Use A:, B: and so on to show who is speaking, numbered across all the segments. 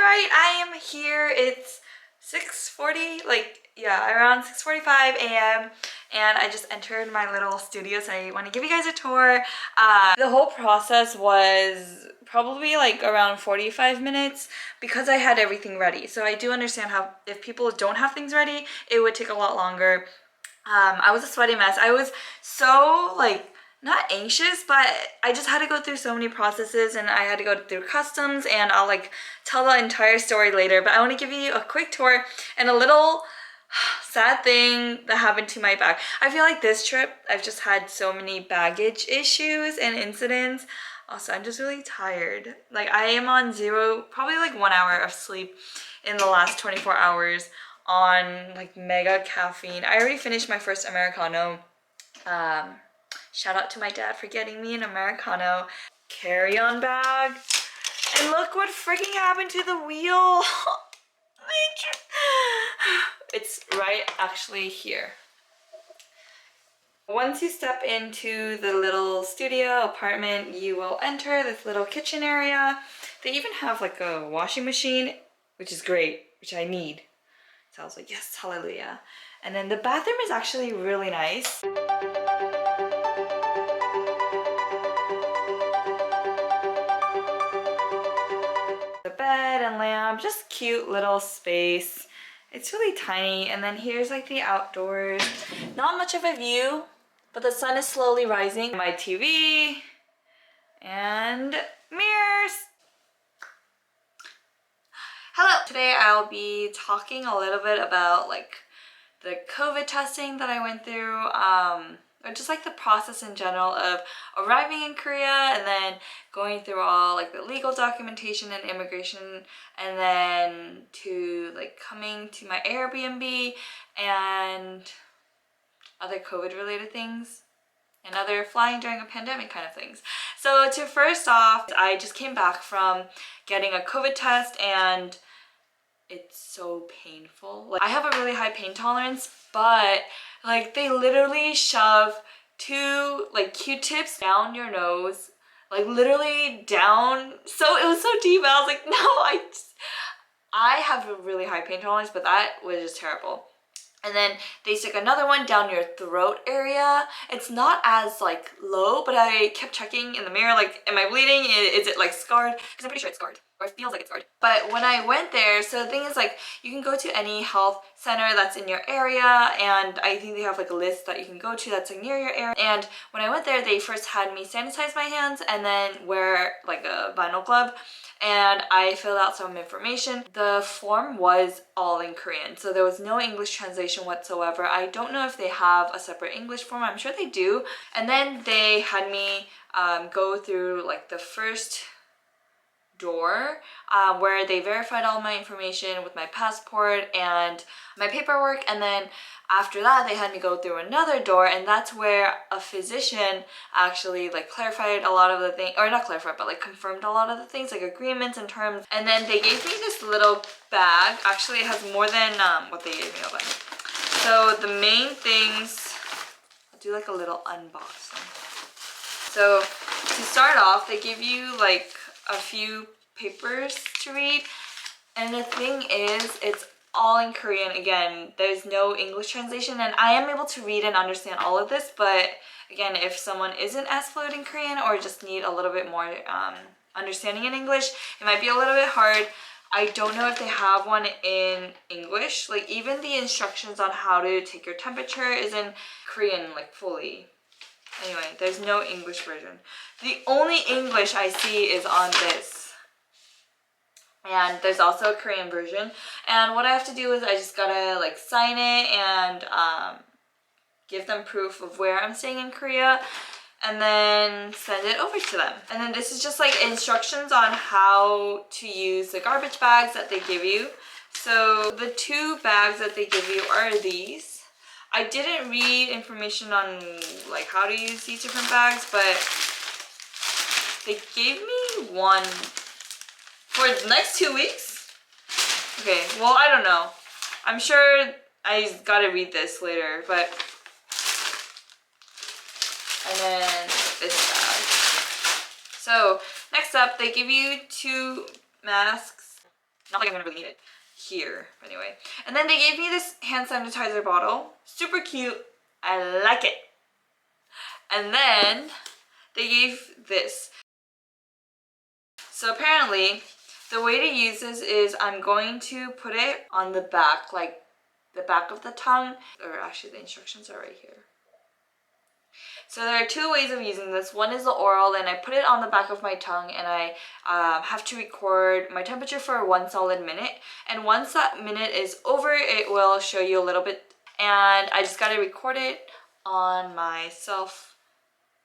A: Alright, I am here. It's 6:40, around 6:45 a.m. and I just entered my little studio, so I want to give you guys a tour. The whole process was probably like around 45 minutes because I had everything ready. So I do understand how if people don't have things ready, it would take a lot longer. I was a sweaty mess. I was so not anxious, but I just had to go through so many processes and I had to go through customs, and I'll tell the entire story later, but I want to give you a quick tour and a little sad thing that happened to my bag. I feel like this trip I've just had so many baggage issues and incidents. Also, I'm just really tired. I am on probably 1 hour of sleep in the last 24 hours on mega caffeine. I already finished my first Americano. Shout out to my dad for getting me an Americano. Carry-on bag. And look what freaking happened to the wheel. It's right actually here. Once you step into the little studio apartment, you will enter this little kitchen area. They even have a washing machine, which is great, which I need. So I was like, yes, hallelujah. And then the bathroom is actually really nice. The bed and lamp, just cute little space. It's really tiny. And then here's the outdoors. Not much of a view, but the sun is slowly rising. My TV and mirrors. Hello! Today I'll be talking a little bit about the COVID testing that I went through, or just the process in general of arriving in Korea and then going through all the legal documentation and immigration, and then to coming to my Airbnb and other COVID related things and other flying during a pandemic kind of things. So first off, I just came back from getting a COVID test and it's so painful. I have a really high pain tolerance, but they literally shove two Q-tips down your nose, literally down. So it was so deep. I was like, no, I have a really high pain tolerance, but that was just terrible. And then they stick another one down your throat area. It's not as low, but I kept checking in the mirror, am I bleeding? Is it scarred? Because I'm pretty sure it's scarred, or it feels like it's scarred. But when I went there, so the thing is you can go to any health center that's in your area, and I think they have a list that you can go to that's near your area. And when I went there, they first had me sanitize my hands and then wear a vinyl glove. And I filled out some information. The form was all in Korean, so there was no English translation whatsoever. I don't know if they have a separate English form. I'm sure they do. And then they had me go through the first door where they verified all my information with my passport and my paperwork, and then after that they had me go through another door, and that's where a physician actually clarified a lot of the things, or not clarified, but confirmed a lot of the things, agreements and terms. And then they gave me this little bag. Actually, it has more than what they gave me. So the main things, I'll do a little unboxing. So to start off, they give you a few papers to read, and the thing is, it's all in Korean. Again, there's no English translation, and I am able to read and understand all of this, but again, if someone isn't as fluent in Korean or just need a little bit more understanding in English, it might be a little bit hard. I don't know if they have one in English. Even the instructions on how to take your temperature is in Korean fully. Anyway, there's no English version. The only English I see is on this. And there's also a Korean version. And what I have to do is I just gotta sign it and give them proof of where I'm staying in Korea, and then send it over to them. And then this is just instructions on how to use the garbage bags that they give you. So the two bags that they give you are these. I didn't read information on how to use these different bags, but they gave me one for the next 2 weeks. Okay, well, I don't know. I'm sure I gotta read this later, but. And then this bag. So next up, they give you two masks. Not like I'm gonna really need it here, but anyway. And then they gave me this hand sanitizer bottle. Super cute. I like it. And then they gave this. So apparently, the way to use this is I'm going to put it on the back, like the back of the tongue, or actually the instructions are right here. So there are two ways of using this. One is the oral, and I put it on the back of my tongue, and I have to record my temperature for 1 solid minute. And once that minute is over, it will show you a little bit. And I just got to record it on my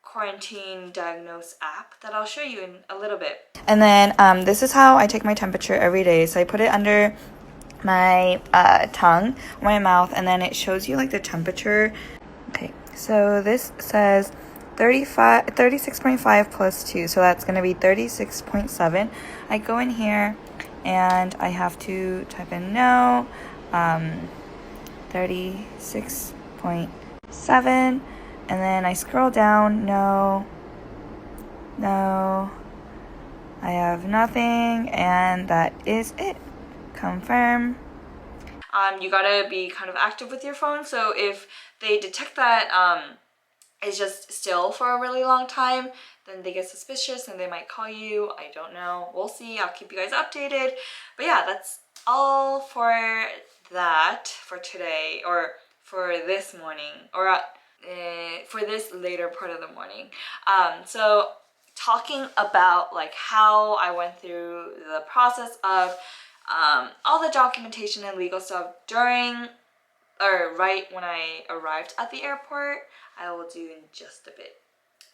A: quarantine diagnose app that I'll show you in a little bit. And then this is how I take my temperature every day. So I put it under my tongue, my mouth, and then it shows you like the temperature. Okay, so this says 36.5 plus 2, so that's going to be 36.7. I go in here and I have to type in no, 36.7, and then I scroll down, no, I have nothing, and that is it. Confirm. You gotta be kind of active with your phone, so if they detect that it's just still for a really long time, then they get suspicious and they might call you. I don't know. We'll see. I'll keep you guys updated. But yeah, that's all for that for today, or for this morning, or for this later part of the morning. So talking about like how I went through the process of all the documentation and legal stuff during or right when I arrived at the airport, I will do in just a bit.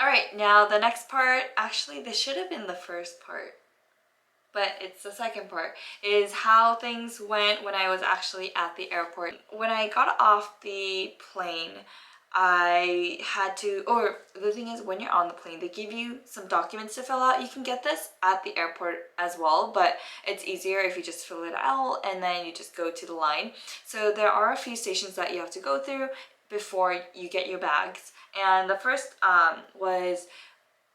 A: Alright, now the next part, actually this should have been the first part, but it's the second part, is how things went when I was actually at the airport. When I got off the plane, I had to, or the thing is, when you're on the plane, they give you some documents to fill out. You can get this at the airport as well, but it's easier if you just fill it out and then you just go to the line. So there are a few stations that you have to go through before you get your bags. And the first was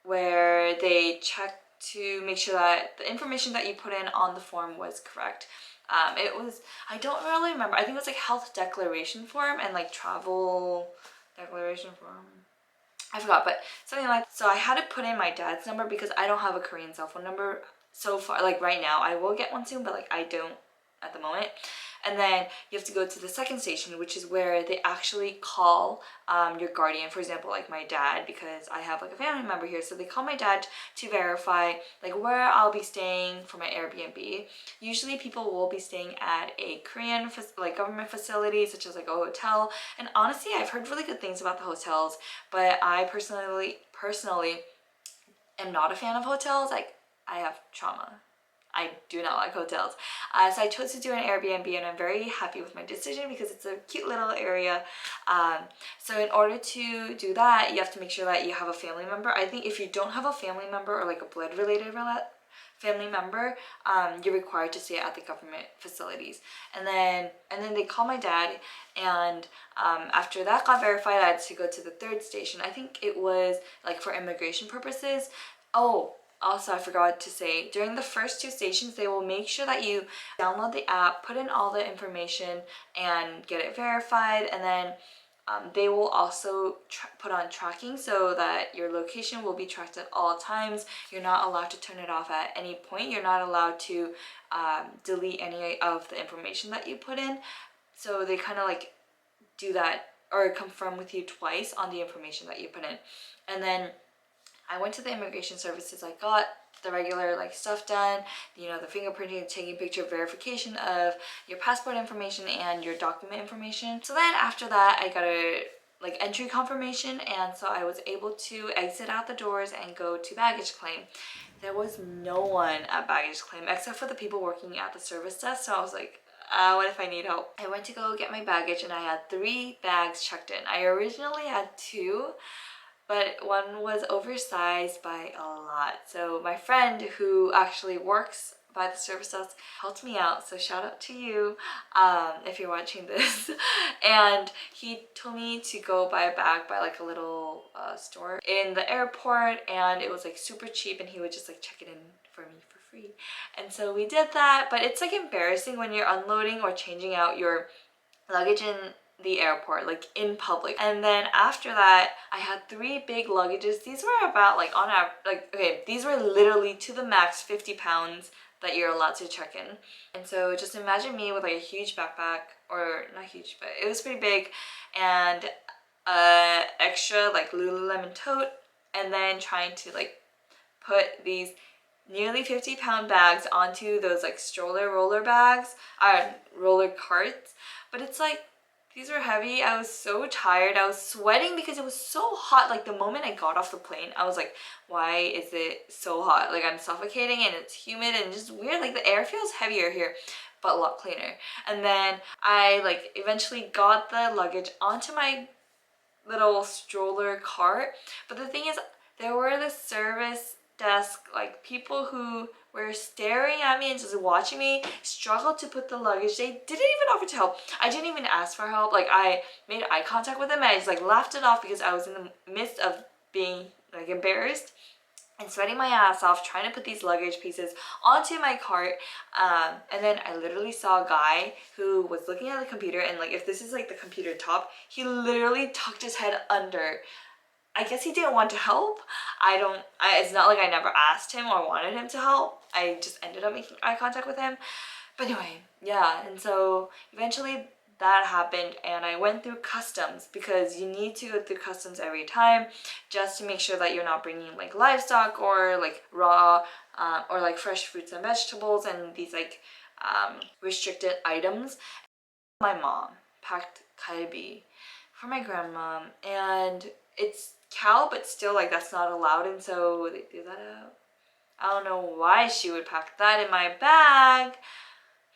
A: where they check to make sure that the information that you put in on the form was correct. It was, I don't really remember, I think it was like health declaration form and like travel declaration form. I forgot, but something like that. So I had to put in my dad's number because I don't have a Korean cell phone number so far. Like right now, I will get one soon, but like I don't at the moment. And then you have to go to the second station, which is where they actually call your guardian. For example, like my dad, because I have like a family member here, so they call my dad to verify like where I'll be staying for my Airbnb. Usually people will be staying at a Korean like government facility, such as like a hotel. And honestly, I've heard really good things about the hotels, but I personally am not a fan of hotels. Like I have trauma. I do not like hotels. So I chose to do an Airbnb, and I'm very happy with my decision because it's a cute little area. So in order to do that, you have to make sure that you have a family member. I think if you don't have a family member or like a blood related family member, you're required to stay at the government facilities. And then they call my dad, and after that got verified, I had to go to the third station. I think it was like for immigration purposes. Oh, also, I forgot to say, during the first two stations, they will make sure that you download the app, put in all the information, and get it verified. And then they will also put on tracking so that your location will be tracked at all times. You're not allowed to turn it off at any point. You're not allowed to delete any of the information that you put in. So they kind of like do that or confirm with you twice on the information that you put in. And then I went to the immigration services. I got the regular like stuff done, you know, the fingerprinting, taking picture verification of your passport information and your document information. So then after that, I got a like entry confirmation, and so I was able to exit out the doors and go to baggage claim. There was no one at baggage claim except for the people working at the service desk. So I was like, what if I need help? I went to go get my baggage, and I had 3 bags checked in. I originally had 2, but one was oversized by a lot. So my friend who actually works by the service desk helped me out, so shout out to you if you're watching this. And he told me to go buy a bag by like a little store in the airport, and it was like super cheap, and he would just like check it in for me for free. And so we did that, but it's like embarrassing when you're unloading or changing out your luggage in the airport, like in public. And then after that, I had 3 big luggages. These were about like on average, like, okay, these were literally to the max 50 pounds that you're allowed to check in. And so just imagine me with like a huge backpack, or not huge, but it was pretty big, and extra like Lululemon tote, and then trying to like put these nearly 50-pound bags onto those like stroller roller bags, roller carts. But it's like, these were heavy. I was so tired. I was sweating because it was so hot. Like the moment I got off the plane, I was like, why is it so hot? Like I'm suffocating and it's humid and just weird. Like the air feels heavier here, but a lot cleaner. And then I like eventually got the luggage onto my little stroller cart. But the thing is, there were the service desk like people who were staring at me and just watching me struggle to put the luggage. They didn't even offer to help. I didn't even ask for help. Like I made eye contact with them and I just like laughed it off because I was in the midst of being like embarrassed and sweating my ass off trying to put these luggage pieces onto my cart. And then I literally saw a guy who was looking at the computer, and like if this is like the computer top, he literally tucked his head under. I guess he didn't want to help. It's not like I never asked him or wanted him to help. I just ended up making eye contact with him. But anyway, yeah, and so eventually that happened and I went through customs because you need to go through customs every time just to make sure that you're not bringing like livestock or like raw or like fresh fruits and vegetables and these like restricted items. My mom packed kalbi for my grandma, and it's cow, but still like that's not allowed, and so they threw that out. I don't know why she would pack that in my bag,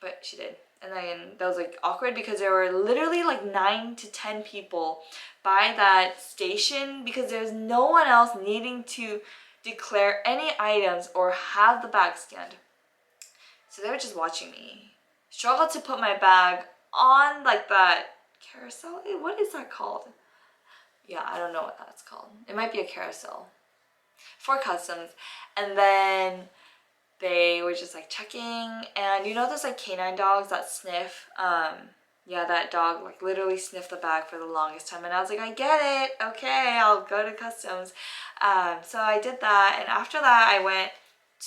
A: but she did. And then that was like awkward because there were literally like 9 to 10 people by that station because there's no one else needing to declare any items or have the bag scanned. So they were just watching me struggle to put my bag on like that carousel. What is that called? Yeah, I don't know what that's called. It might be a carousel for customs. And then they were just like checking, and you know those like canine dogs that sniff? Yeah, that dog like literally sniffed the bag for the longest time, and I was like, I get it, okay, I'll go to customs. So I did that, and after that I went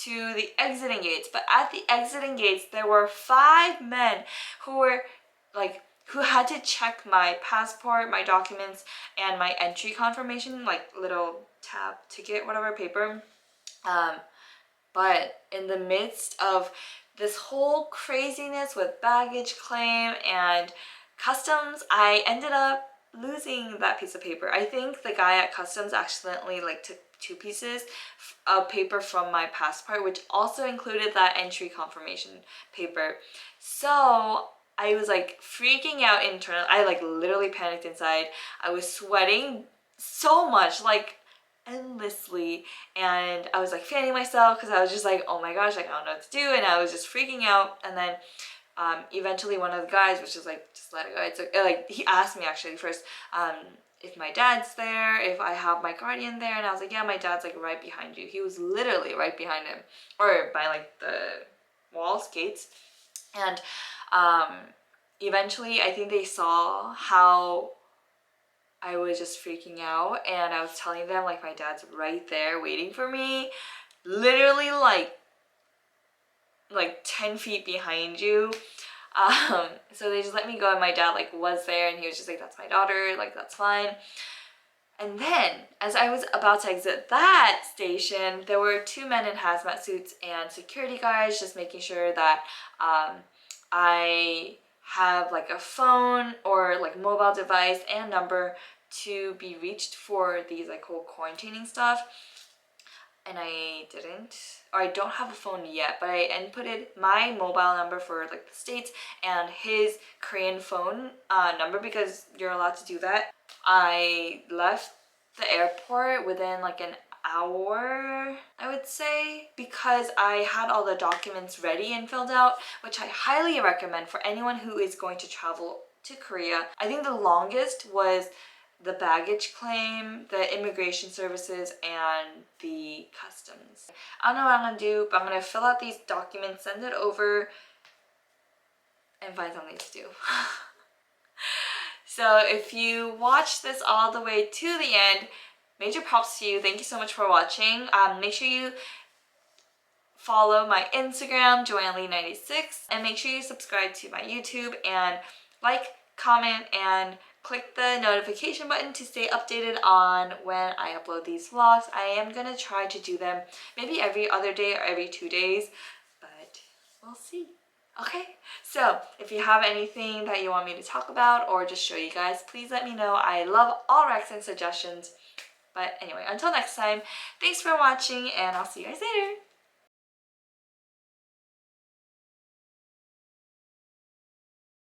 A: to the exiting gates. But at the exiting gates there were 5 men who were like who had to check my passport, my documents, and my entry confirmation, like little tab ticket, whatever paper. But in the midst of this whole craziness with baggage claim and customs, I ended up losing that piece of paper. I think the guy at customs accidentally like took 2 pieces of paper from my passport, which also included that entry confirmation paper. So I was like freaking out internally. I like literally panicked inside. I was sweating so much, like endlessly, and I was like fanning myself because I was just like, oh my gosh, like I don't know what to do, and I was just freaking out. And then eventually one of the guys was just like, just let it go. It's like he asked me actually first if my dad's there, if I have my guardian there, and I was like, yeah, my dad's like right behind you. He was literally right behind him, or by like the walls, gates. And eventually I think they saw how I was just freaking out, and I was telling them like my dad's right there waiting for me, literally like 10 feet behind you. So they just let me go, and my dad like was there, and he was just like, that's my daughter, like that's fine. And then as I was about to exit that station, there were 2 men in hazmat suits and security guards just making sure that I have like a phone or like mobile device and number to be reached for these like whole quarantining stuff. And I didn't, or I don't have a phone yet, but I inputted my mobile number for like the States and his Korean phone number because you're allowed to do that. I left the airport within like an hour, I would say, because I had all the documents ready and filled out, which I highly recommend for anyone who is going to travel to Korea. I think the longest was the baggage claim, the immigration services, and the customs. I don't know what I'm gonna do, but I'm gonna fill out these documents, send it over, and find something to do. So if you watch this all the way to the end, major props to you. Thank you so much for watching. Make sure you follow my Instagram, joanne96, and make sure you subscribe to my YouTube and like, comment, and click the notification button to stay updated on when I upload these vlogs. I am gonna try to do them maybe every other day or every 2 days, but we'll see. Okay, so if you have anything that you want me to talk about or just show you guys, please let me know. I love all recs and suggestions. But anyway, until next time, thanks for watching, and I'll see you guys later.